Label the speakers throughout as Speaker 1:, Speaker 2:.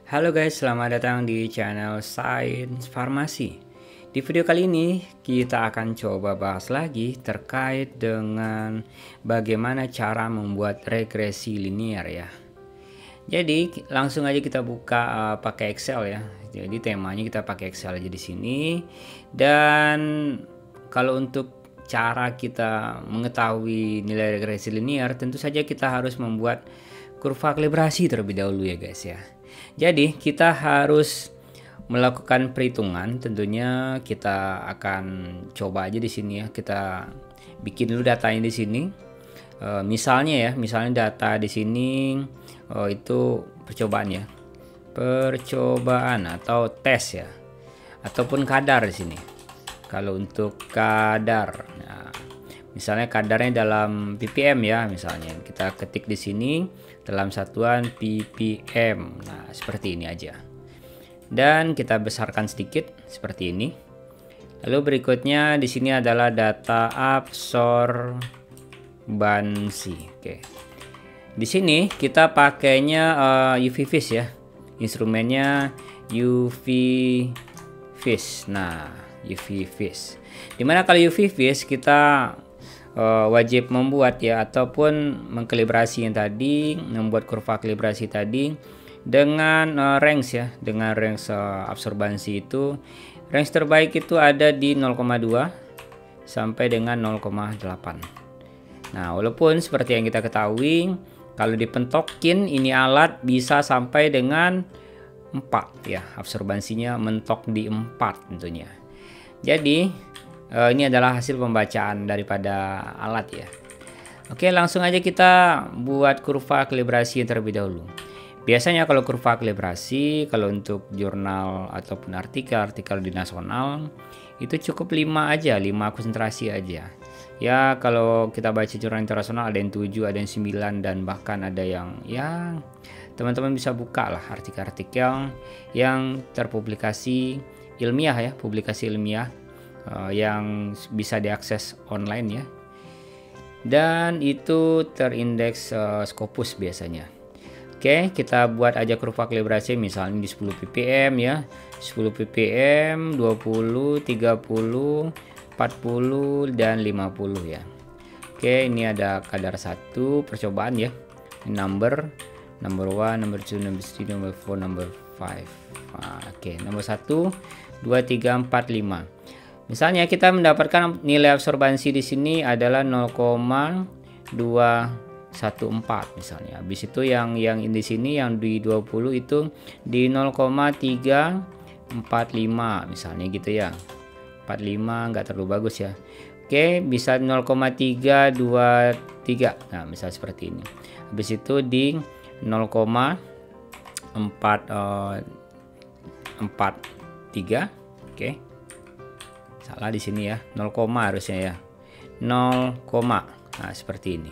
Speaker 1: Halo guys, selamat datang di channel Sains Farmasi. Di video kali ini kita akan coba bahas lagi terkait dengan bagaimana cara membuat regresi linear ya. Jadi langsung aja kita buka pakai Excel ya. Jadi temanya kita pakai Excel aja di sini. Dan kalau untuk cara kita mengetahui nilai regresi linear, tentu saja kita harus membuat kurva kalibrasi terlebih dahulu ya guys ya. Jadi kita harus melakukan perhitungan. Tentunya kita akan coba aja di sini ya. Kita bikin dulu datanya di sini. Misalnya data di sini itu percobaan ya. Percobaan atau tes ya. Ataupun kadar di sini. Kalau untuk kadar, nah, misalnya kadarnya dalam ppm ya, misalnya kita ketik di sini dalam satuan ppm. Nah, seperti ini aja. Dan kita besarkan sedikit seperti ini. Lalu berikutnya di sini adalah data absorbansi. Oke. Di sini kita pakainya UV Vis ya. Instrumennya UV Vis. Nah, UV Vis. Dimana kalau UV Vis kita wajib membuat ya, ataupun mengkalibrasi yang tadi, membuat kurva kalibrasi tadi dengan range ya, dengan range absorbansi itu, range terbaik itu ada di 0,2 sampai dengan 0,8. Nah, walaupun seperti yang kita ketahui, kalau dipentokin ini alat bisa sampai dengan 4 ya, absorbansinya mentok di 4 tentunya. Jadi ini adalah hasil pembacaan daripada alat ya. Oke, langsung aja kita buat kurva kalibrasi terlebih dahulu. Biasanya kalau kurva kalibrasi, kalau untuk jurnal ataupun artikel di nasional, itu cukup 5 aja, 5 konsentrasi aja. Ya, kalau kita baca jurnal internasional ada yang 7, ada yang 9, dan bahkan ada yang ya teman-teman bisa buka lah artikel-artikel yang terpublikasi ilmiah ya, publikasi ilmiah yang bisa diakses online ya, dan itu terindeks Scopus biasanya. Oke, kita buat aja kurva kalibrasi misalnya di 10 ppm ya, 10 ppm, 20, 30, 40, dan 50 ya. Oke, ini ada kadar 1 percobaan ya, number 1, number 2, number 3, number 4, number 5. Oke, nomor 1, 2, 3, 4, 5. Misalnya kita mendapatkan nilai absorbansi di sini adalah 0,214 misalnya. Habis itu yang di sini yang di 20 itu di 0,345 misalnya gitu ya. 45 nggak terlalu bagus ya. Oke, bisa 0,323. Nah, misal seperti ini. Habis itu di 0,443. Oke. Salah di sini ya, 0, harusnya ya, 0, nah seperti ini.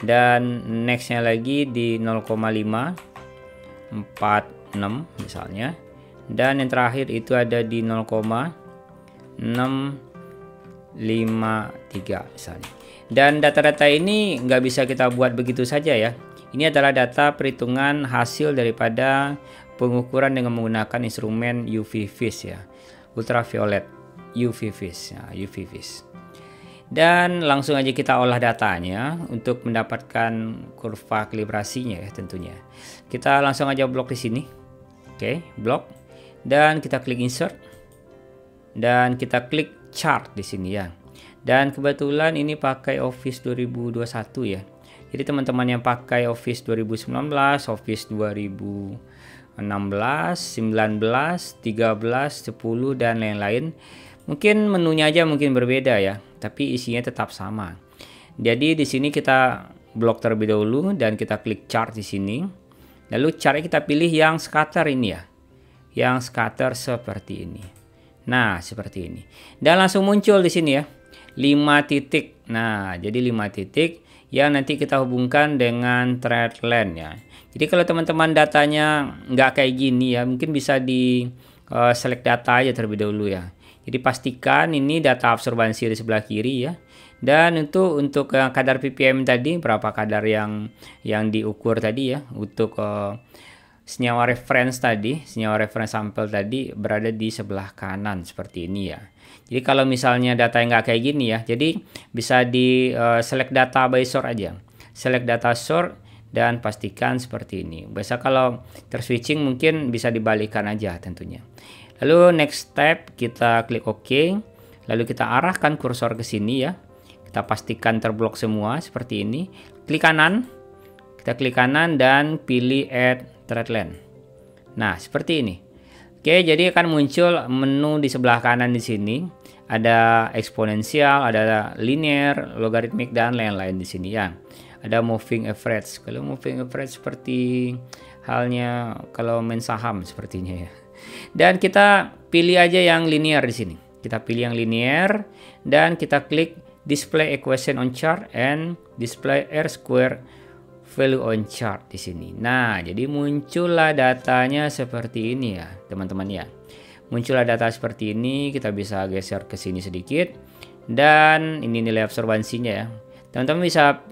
Speaker 1: Dan nextnya lagi di 0,546 misalnya, dan yang terakhir itu ada di 0,653 misalnya. Dan data-data ini nggak bisa kita buat begitu saja ya. Ini adalah data perhitungan hasil daripada pengukuran dengan menggunakan instrumen UV Vis ya, ultraviolet UV Vis ya, UV Vis. Dan langsung aja kita olah datanya untuk mendapatkan kurva kalibrasinya ya tentunya. Kita langsung aja blok di sini. Oke, blok, dan kita klik insert, dan kita klik chart di sini ya. Dan kebetulan ini pakai Office 2021 ya. Jadi teman-teman yang pakai Office 2019, Office 2016, 19, 13, 10, dan lain-lain, mungkin menunya aja mungkin berbeda ya, tapi isinya tetap sama. Jadi di sini kita blok terlebih dahulu dan kita klik chart di sini. Lalu caranya kita pilih yang scatter ini ya. Yang scatter seperti ini. Nah, seperti ini. Dan langsung muncul di sini ya, 5 titik. Nah, jadi 5 titik yang nanti kita hubungkan dengan trendline ya. Jadi kalau teman-teman datanya nggak kayak gini ya, mungkin bisa di select data aja terlebih dahulu ya. Jadi pastikan ini data absorbansi di sebelah kiri ya. Dan untuk kadar ppm tadi, berapa kadar yang diukur tadi ya, untuk senyawa reference tadi, senyawa reference sampel tadi berada di sebelah kanan seperti ini ya. Jadi kalau misalnya data yang nggak kayak gini ya, jadi bisa di select data by source aja. Select data source dan pastikan seperti ini. Biasa kalau terswitching mungkin bisa dibalikan aja tentunya. Lalu next step kita klik OK. Lalu kita arahkan kursor ke sini ya. Kita pastikan terblok semua seperti ini. Klik kanan. Kita klik kanan dan pilih add threadland. Nah, seperti ini. Oke, jadi akan muncul menu di sebelah kanan di sini. Ada eksponensial, ada linear, logarithmic dan lain-lain di sini ya. Ada moving average. Kalau moving average seperti halnya kalau main saham sepertinya ya. Dan kita pilih aja yang linear di sini. Kita pilih yang linear dan kita klik display equation on chart and display R square value on chart di sini. Nah, jadi muncullah datanya seperti ini ya, teman-teman ya. Muncullah data seperti ini, kita bisa geser ke sini sedikit. Dan ini nilai absorbansinya ya. Teman-teman bisa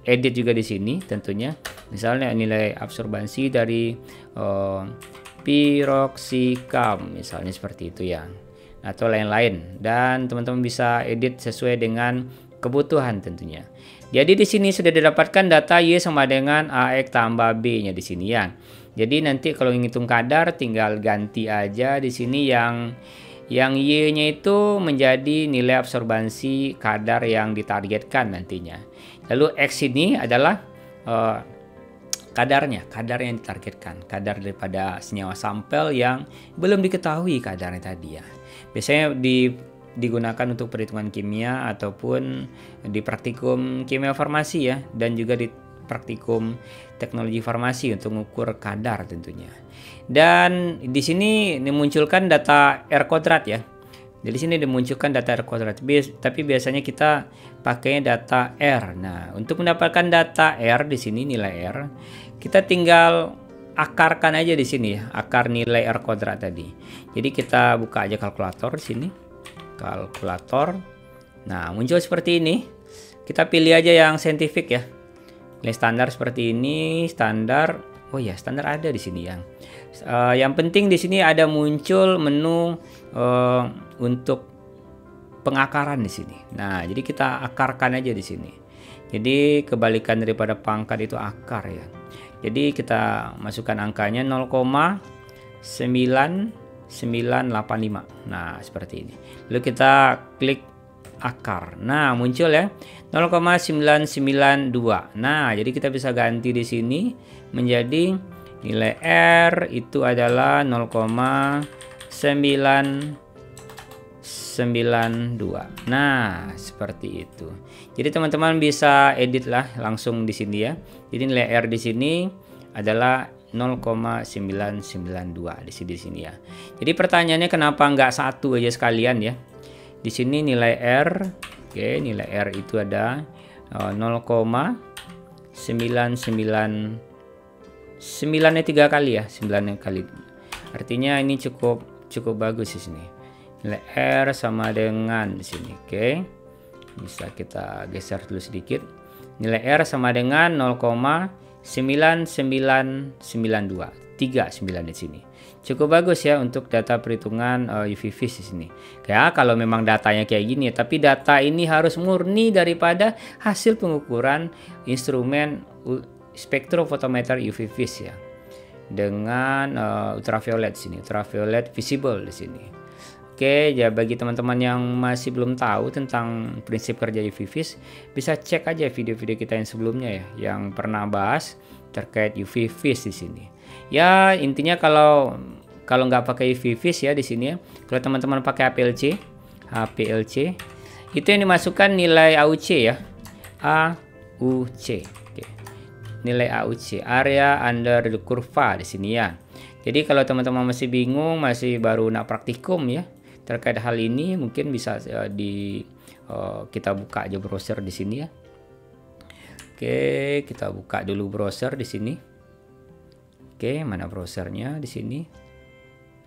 Speaker 1: edit juga di sini tentunya. Misalnya nilai absorbansi dari piroxicam misalnya seperti itu ya. Atau lain-lain. Dan teman-teman bisa edit sesuai dengan kebutuhan tentunya. Jadi di sini sudah didapatkan data Y sama dengan AX tambah B-nya di sini ya. Jadi nanti kalau ngitung kadar tinggal ganti aja di sini yang Y-nya itu menjadi nilai absorbansi kadar yang ditargetkan nantinya. Lalu X ini adalah kadar yang ditargetkan, kadar daripada senyawa sampel yang belum diketahui kadarnya tadi ya. Biasanya digunakan untuk perhitungan kimia ataupun di praktikum kimia farmasi ya, dan juga di praktikum teknologi farmasi untuk mengukur kadar tentunya. Dan di sini dimunculkan data R kuadrat ya. Jadi sini dimunculkan data R kuadrat, tapi biasanya kita pakai data R. Nah, untuk mendapatkan data R di sini nilai R, kita tinggal akarkan aja di sini ya, akar nilai R kuadrat tadi. Jadi kita buka aja kalkulator di sini. Kalkulator. Nah, muncul seperti ini. Kita pilih aja yang saintifik ya. Nilai standar seperti ini, standar. Oh ya, standar ada di sini yang. Yang penting di sini ada muncul menu untuk pengakaran di sini. Nah, jadi kita akarkan aja di sini. Jadi kebalikan daripada pangkat itu akar ya. Jadi kita masukkan angkanya 0,9985. Nah, seperti ini. Lalu kita klik akar. Nah, muncul ya 0,992. Nah, jadi kita bisa ganti di sini menjadi nilai R itu adalah 0,992. Nah, seperti itu. Jadi teman-teman bisa edit lah langsung di sini ya. Jadi nilai R di sini adalah 0,992 di sini ya. Jadi pertanyaannya kenapa nggak satu aja sekalian ya? Di sini nilai R, oke, nilai R itu ada 0,999 3 kali ya, 9 kali. Artinya ini cukup bagus di sini. Nilai R sama dengan di sini, oke. Bisa kita geser dulu sedikit. Nilai R sama dengan 0,9992, 39 di sini. Cukup bagus ya untuk data perhitungan UV vis di sini. Ya, kalau memang datanya kayak gini, tapi data ini harus murni daripada hasil pengukuran instrumen spektrofotometer UV vis ya. Dengan ultraviolet di sini, ultraviolet visible di sini. Oke, ya bagi teman-teman yang masih belum tahu tentang prinsip kerja UV vis, bisa cek aja video-video kita yang sebelumnya ya, yang pernah bahas terkait UV vis di sini. Ya, intinya kalau nggak pakai UV vis ya di sini ya, kalau teman-teman pakai HPLC, itu yang dimasukkan nilai AUC ya, AUC. Oke. Nilai AUC, area under the kurva di sini ya. Jadi kalau teman-teman masih bingung, masih baru nak praktikum ya terkait hal ini, mungkin bisa kita buka aja browser di sini ya. Oke, kita buka dulu browser di sini. Oke, mana browsernya di sini?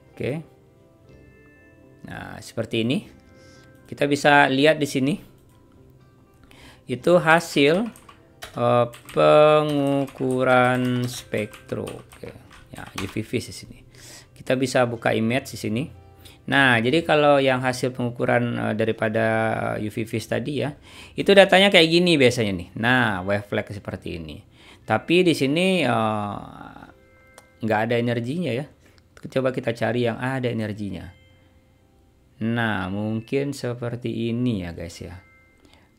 Speaker 1: Oke. Nah, seperti ini. Kita bisa lihat di sini. Itu hasil pengukuran spektro. Oke. Ya, UV Fish di sini. Kita bisa buka image di sini. Nah, jadi kalau yang hasil pengukuran daripada UV Fish tadi ya, itu datanya kayak gini biasanya nih. Nah, wave flag seperti ini. Tapi di sini nggak ada energinya ya. Coba kita cari yang ada energinya. Nah, mungkin seperti ini ya guys ya.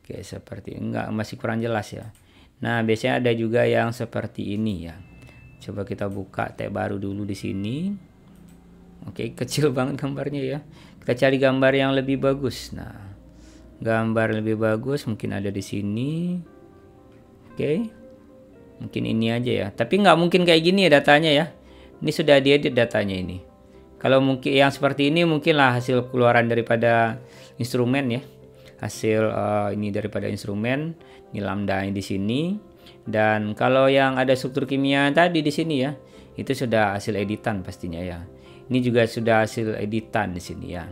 Speaker 1: Oke, seperti enggak, masih kurang jelas ya. Nah, biasanya ada juga yang seperti ini ya. Coba kita buka tab baru dulu di sini. Oke, kecil banget gambarnya ya. Kita cari gambar yang lebih bagus. Nah, gambar lebih bagus mungkin ada di sini. Oke, mungkin ini aja ya. Tapi nggak mungkin kayak gini ya datanya ya. Ini sudah diedit datanya ini. Kalau mungkin yang seperti ini mungkinlah hasil keluaran daripada instrumen ya. Hasil ini daripada instrumen. Ini lambda di sini. Dan kalau yang ada struktur kimia tadi di sini ya, itu sudah hasil editan pastinya ya. Ini juga sudah hasil editan di sini ya.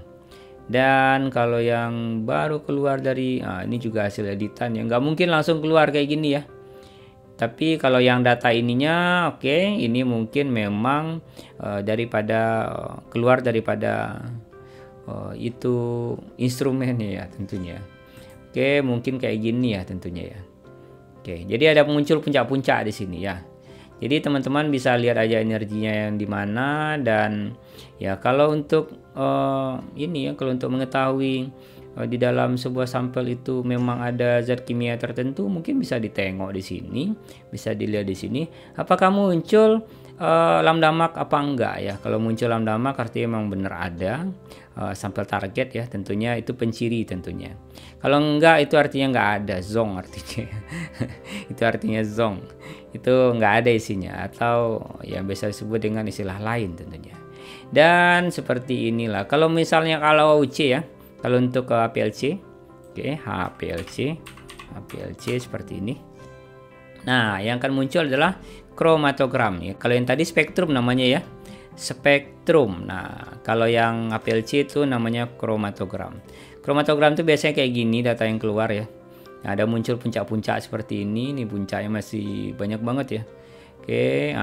Speaker 1: Dan kalau yang baru keluar dari ini juga hasil editan ya. Nggak mungkin langsung keluar kayak gini ya. Tapi kalau yang data ininya oke, ini mungkin memang keluar daripada itu instrumennya ya tentunya. Oke, mungkin kayak gini ya tentunya ya. Oke, jadi ada muncul puncak-puncak di sini ya. Jadi teman-teman bisa lihat aja energinya yang di mana. Dan ya kalau untuk ini ya, kalau untuk mengetahui di dalam sebuah sampel itu memang ada zat kimia tertentu, mungkin bisa ditengok di sini, bisa dilihat di sini apakah muncul lambda mark apa enggak ya. Kalau muncul lambda mark artinya memang benar ada sampel target ya, tentunya itu penciri tentunya. Kalau enggak itu artinya enggak ada, zong artinya. Itu artinya zong, itu enggak ada isinya, atau ya biasa disebut dengan istilah lain tentunya. Dan seperti inilah kalau misalnya kalau UC ya. Kalau untuk HPLC, oke, HPLC seperti ini. Nah, yang akan muncul adalah kromatogram ya. Kalau yang tadi spektrum namanya ya, spektrum. Nah, kalau yang HPLC itu namanya kromatogram. Kromatogram itu biasanya kayak gini data yang keluar ya. Nah, ada muncul puncak-puncak seperti ini. Ini puncaknya masih banyak banget ya. Oke,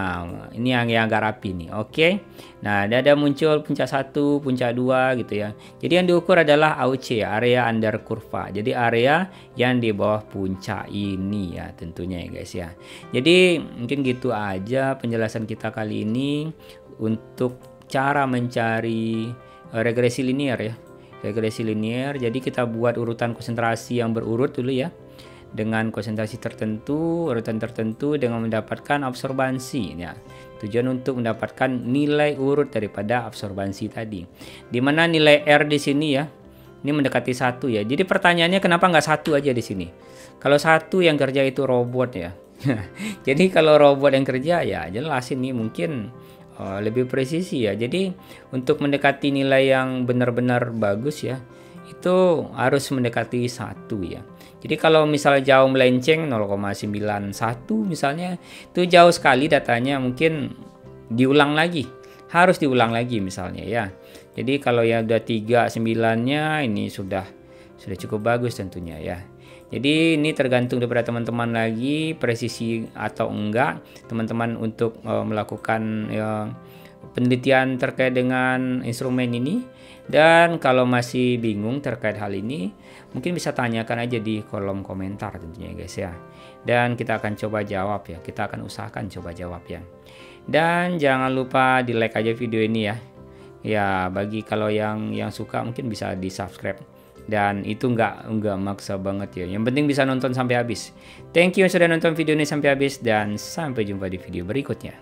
Speaker 1: ini yang agak rapi nih. Oke, nah ada muncul puncak 1, puncak 2 gitu ya. Jadi yang diukur adalah AUC ya, area under kurva. Jadi area yang di bawah puncak ini ya tentunya ya guys ya. Jadi mungkin gitu aja penjelasan kita kali ini untuk cara mencari regresi linear ya. Regresi linear, jadi kita buat urutan konsentrasi yang berurut dulu ya. Dengan konsentrasi tertentu, urutan tertentu dengan mendapatkan absorbansi ya. Tujuan untuk mendapatkan nilai urut daripada absorbansi tadi. Dimana nilai R di sini ya, ini mendekati 1 ya. Jadi pertanyaannya kenapa nggak 1 aja di sini? Kalau 1 yang kerja itu robot ya. Jadi kalau robot yang kerja ya jelas ini mungkin lebih presisi ya. Jadi untuk mendekati nilai yang benar-benar bagus ya, itu harus mendekati 1 ya. Jadi kalau misalnya jauh melenceng 0,91 misalnya, itu jauh sekali datanya, mungkin diulang lagi. Harus diulang lagi misalnya ya. Jadi kalau ya udah 39-nya ini sudah cukup bagus tentunya ya. Jadi ini tergantung daripada teman-teman lagi presisi atau enggak teman-teman untuk melakukan penelitian terkait dengan instrumen ini. Dan kalau masih bingung terkait hal ini, mungkin bisa tanyakan aja di kolom komentar tentunya guys ya. Dan kita akan coba jawab ya, kita akan usahakan coba jawab ya. Dan jangan lupa di like aja video ini ya. Ya bagi kalau yang suka mungkin bisa di subscribe. Dan itu nggak maksa banget ya. Yang penting bisa nonton sampai habis. Thank you yang sudah nonton video ini sampai habis, dan sampai jumpa di video berikutnya.